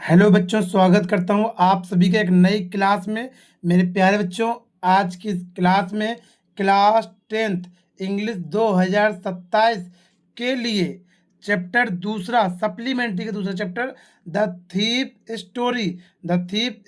Hello बच्चों, स्वागत करता हूँ आप सभी के एक नई क्लास में। मेरे प्यारे बच्चों, आज की इस क्लास में क्लास 10th इंग्लिश 2027 के लिए चैप्टर दूसरा, सप्लीमेंट्री का दूसरा चैप्टर द थीप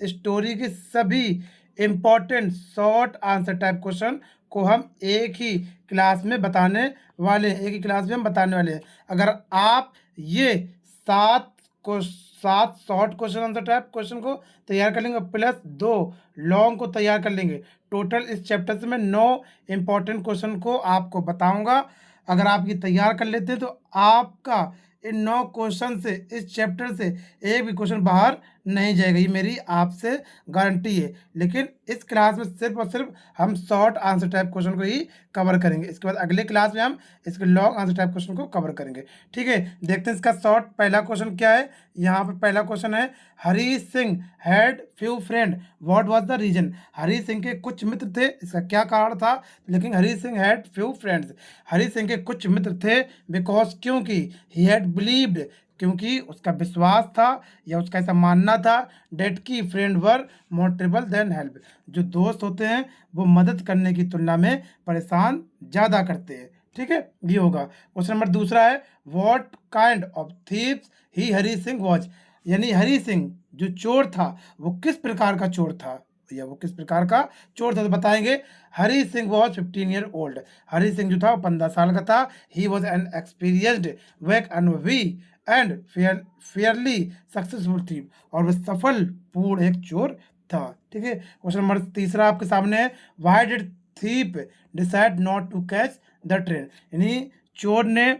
स्टोरी के सभी important short answer type question को हम एक ही क्लास में बताने वाले हैं। अगर आप ये सात को सात short question answer type question को तैयार कर लेंगे प्लस 2 लॉन्ग को तैयार कर लेंगे, टोटल इस चैप्टर से मैं 9 इंपॉर्टेंट क्वेश्चन को आपको बताऊंगा। अगर आप ये तैयार कर लेते हैं तो आपका इन 9 क्वेश्चन से, इस चैप्टर से एक भी क्वेश्चन बाहर नहीं जाएगा, ये मेरी आपसे गारंटी है। लेकिन इस क्लास में सिर्फ और सिर्फ हम शॉर्ट आंसर टाइप क्वेश्चन को ही कवर करेंगे। इसके बाद अगले क्लास में हम इसके लॉन्ग आंसर टाइप क्वेश्चन को कवर करेंगे। ठीक है, देखते हैं इसका शॉर्ट पहला क्वेश्चन क्या है। यहाँ पे पहला क्वेश्चन है, Hari Singh had few friend, what was the reason. Hari Singh के कुछ मित्र थे, इसका क्या कारण था। लेकिन Hari Singh had few friends, Hari Singh के कुछ मित्र थे, बिकॉज क्योंकि ही हैड बिलीव्ड, क्योंकि उसका विश्वास था या उसका ऐसा मानना था, डेट की फ्रेंड वर मोर ट्रेबल देन हेल्प, जो दोस्त होते हैं वो मदद करने की तुलना में परेशान ज़्यादा करते हैं। ठीक है, ये होगा। क्वेश्चन नंबर दूसरा है, what kind of thieves he Hari Singh was, यानी हरी सिंह जो चोर था वो किस प्रकार का चोर था, तो बताएंगे। Hari Singh was 15 year old, Hari Singh जो था वो 15 साल का था। ही वॉज एन एक्सपीरियंस्ड वेक अनुभवी एंड फेयरली सक्सेसफुल थीव, और वह सफल पूर्ण एक चोर था। ठीक है, क्वेश्चन नंबर तीसरा आपके सामने है, why did thief decide not to catch the train, यानी चोर ने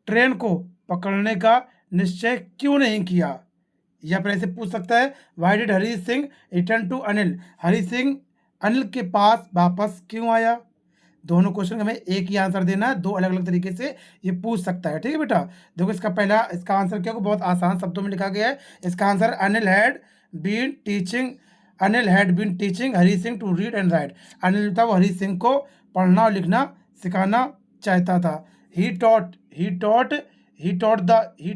ट्रेन को पकड़ने का निश्चय क्यों नहीं किया। या फिर ऐसे पूछ सकता है, why did Hari Singh return to Anil, Hari Singh Anil के पास वापस क्यों आया। दोनों क्वेश्चन का हमें एक ही आंसर देना है, दो अलग अलग तरीके से ये पूछ सकता है। ठीक है बेटा, देखो इसका आंसर क्या होगा, बहुत आसान शब्दों में लिखा गया है। इसका answer, Anil had been teaching Hari Singh to read and write, Anil जो था वो हरी सिंह को पढ़ना और लिखना सिखाना चाहता था। He taught he taught he taught the he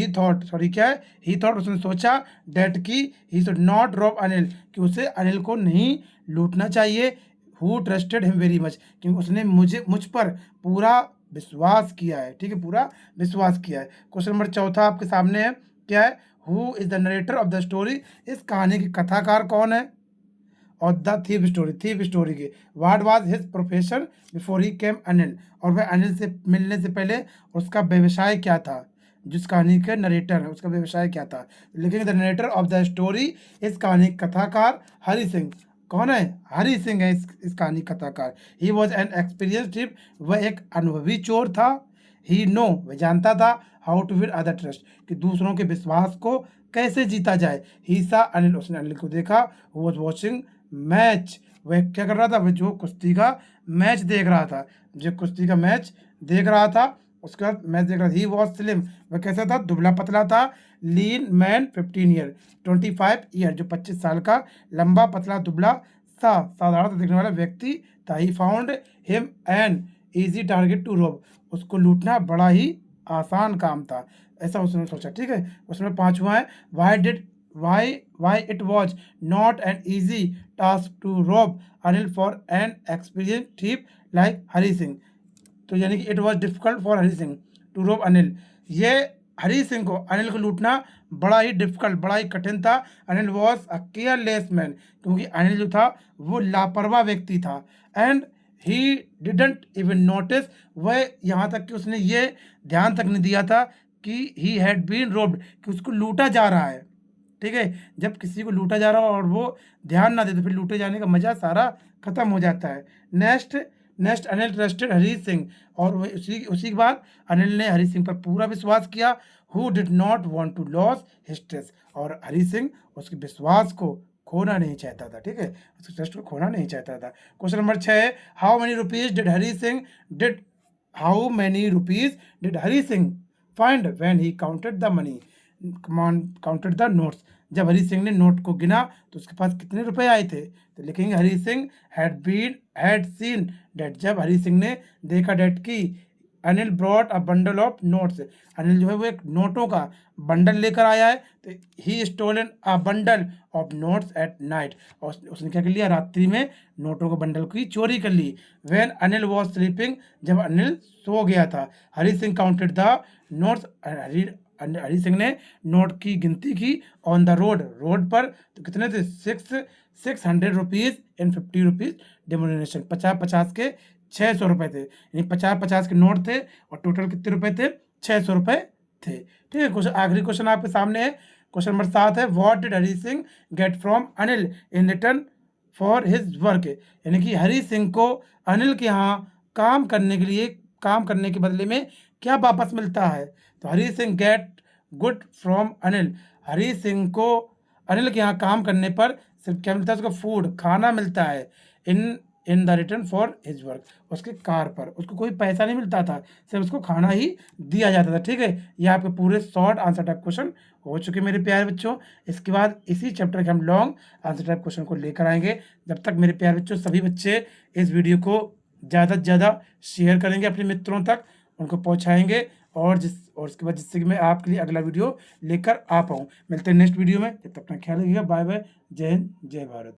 thought sorry क्या है, ही थॉट उसने सोचा, डेट की he should not rob Anil, कि उसे अनिल को नहीं लूटना चाहिए। Who trusted him very much, क्योंकि उसने मुझ पर पूरा विश्वास किया है। ठीक है, पूरा विश्वास किया है। क्वेश्चन नंबर चौथा आपके सामने है, क्या है, who is the narrator of the story, इस कहानी के कथाकार कौन है। और द थीप स्टोरी के, what was his profession before he came Anil, और वह अनिल से मिलने से पहले उसका व्यवसाय क्या था। जिस कहानी के नरेटर है उसका व्यवसाय क्या था। लिखेंगे, the narrator of the story, इस कहानी के कथाकार हरी सिंह। कौन है, हरी सिंह है इस कहानी का कथाकार। ही वॉज एन एक्सपीरियंस थिप, वह एक अनुभवी चोर था। ही नो, वह जानता था, how to win other trust, कि दूसरों के विश्वास को कैसे जीता जाए। ही सा अनिल, उसने अनिल को देखा। हु वॉज वॉचिंग मैच, वह क्या कर रहा था, वह जो कुश्ती का मैच देख रहा था, उसके बाद मैच देख रहा था। ही वॉज स्लिम, वह कैसा था, दुबला पतला था। लीन मैन 25 ईयर, जो 25 साल का लंबा पतला दुबला सा साधारण दिखने वाला व्यक्ति था। He found him an easy target to rob, उसको लूटना बड़ा ही आसान काम था, ऐसा उसने सोचा। ठीक है, उसमें पांचवा है, why it was not an easy task to rob Anil for an experience thief like Hari Singh, तो यानी कि it was difficult for Hari Singh to rob Anil, ये हरी सिंह को अनिल को लूटना बड़ा ही डिफिकल्ट, बड़ा ही कठिन था। Anil was a careless man, क्योंकि अनिल जो था वो लापरवाह व्यक्ति था। And he didn't even notice, वह यहाँ तक कि उसने ये ध्यान तक नहीं दिया था कि ही हैड बीन रोब्ड, कि उसको लूटा जा रहा है। ठीक है, जब किसी को लूटा जा रहा हो और वो ध्यान ना दे तो फिर लूटे जाने का मजा सारा खत्म हो जाता है। Next next Anil trusted Hari Singh, और वही उसी के बाद अनिल ने हरी सिंह पर पूरा विश्वास किया। Who did not want to lose his trust, और हरी सिंह उसके विश्वास को खोना नहीं चाहता था। ठीक है, उसके ट्रस्ट को खोना नहीं चाहता था। क्वेश्चन नंबर 6 है, how many rupees did Hari Singh find when he counted the money, counted the notes, जब हरी सिंह ने नोट को गिना तो उसके पास कितने रुपए आए थे। तो लिखेंगे, हरी सिंह हैड सीन डेट, जब हरी सिंह ने देखा डेट की Anil brought a bundle of notes. Anil जो है वो एक नोटों का बंडल लेकर आया है। तो he stolen a bundle of notes at night, और उसने क्या कर लिया, रात्रि में नोटों के बंडल की चोरी कर ली। व्हेन अनिल वॉज स्लीपिंग, जब अनिल सो गया था। Hari Singh counted the notes, Hari Singh ने नोट की गिनती की। ऑन द रोड, रोड पर, तो कितने थे, 600 रुपीज़ एंड 50 रुपीज़ डिनोमिनेशन, 50-50 के 600 रुपये थे, यानी 50-50 के नोट थे और टोटल कितने रुपए थे, 600 रुपये थे। ठीक है, क्वेश्चन, आखिरी क्वेश्चन आपके सामने है। क्वेश्चन नंबर 7 है, what did Hari Singh get from Anil in return for his work. यानी कि हरी सिंह को अनिल के यहाँ काम करने के लिए, काम करने के बदले में क्या वापस मिलता है। तो Hari Singh get good from Anil, Hari Singh को अनिल के यहाँ काम करने पर सिर्फ क्या मिलता है, उसको फूड, खाना मिलता है। In in the return for his work, उसके कार पर उसको कोई पैसा नहीं मिलता था, सिर्फ उसको खाना ही दिया जाता था। ठीक है, ये आपके पूरे शॉर्ट आंसर टाइप क्वेश्चन हो चुके मेरे प्यारे बच्चों। इसके बाद इसी चैप्टर के हम लॉन्ग आंसर टाइप क्वेश्चन को लेकर आएंगे। जब तक मेरे प्यारे बच्चों, सभी बच्चे इस वीडियो को ज़्यादा से ज़्यादा शेयर करेंगे अपने मित्रों तक, उनको पहुँचाएंगे, और उसके बाद जिससे कि मैं आपके लिए अगला वीडियो लेकर आ पाऊँ। मिलते हैं नेक्स्ट वीडियो में, जब तक अपना ख्याल रखिएगा। बाय बाय, जय हिंद, जय भारत।